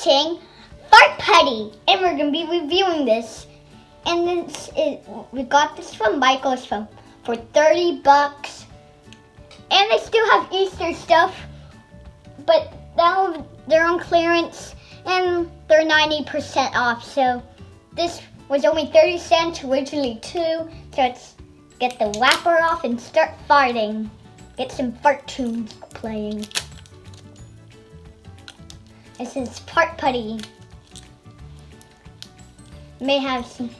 unboxing Fart Putty, and we're gonna be reviewing this. And we got this from Michael's for $30, and they still have Easter stuff, but now they're on clearance and they're 90% off. So this was only 30 cents, originally $2. So let's get the wrapper off and start farting. Get some fart tunes playing. This is Fart Putty. May have some.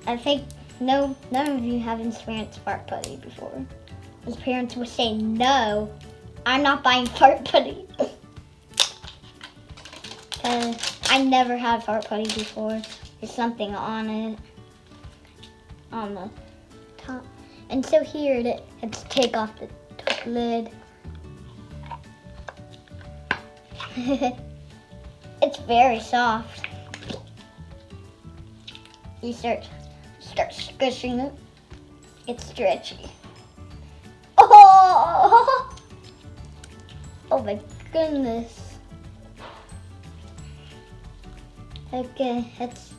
I think none of you have experienced Fart Putty before. His parents would say, "No, I'm not buying Fart Putty." I never had Fart Putty before. There's something on it, on the top. And so here, let's take off the top lid. It's very soft. You start squishing it. It's stretchy. Oh! Oh my goodness. Okay, that's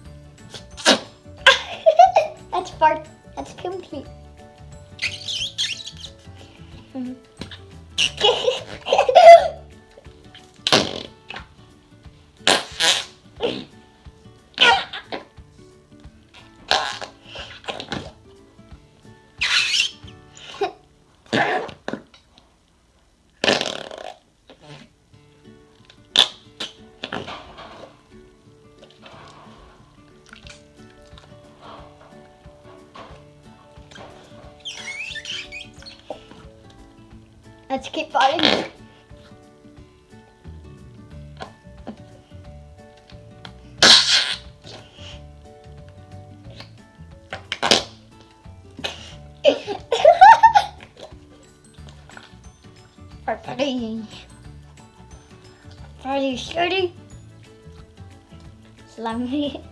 fart. That's complete. Let's keep fighting. Putty. Are you shooting? Slimy.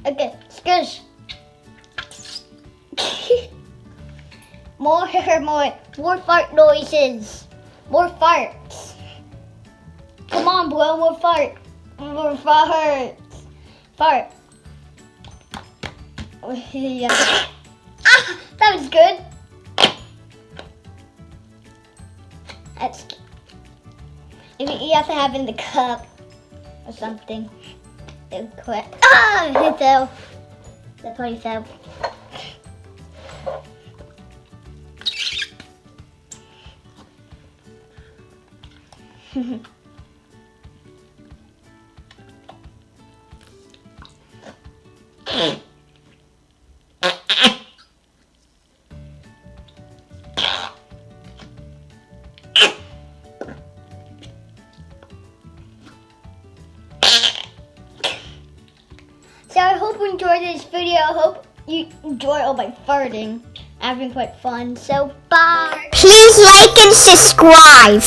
Okay, squish. More fart noises. More farts. Come on, bro, more farts. Fart. Yeah. Ah, that was good. That's. You have to have it in the cup or something. Quick. Ah! It fell. The putty fell. So I hope you enjoyed this video. I hope you enjoy all my farting. I've been quite fun. So bye. Please like and subscribe.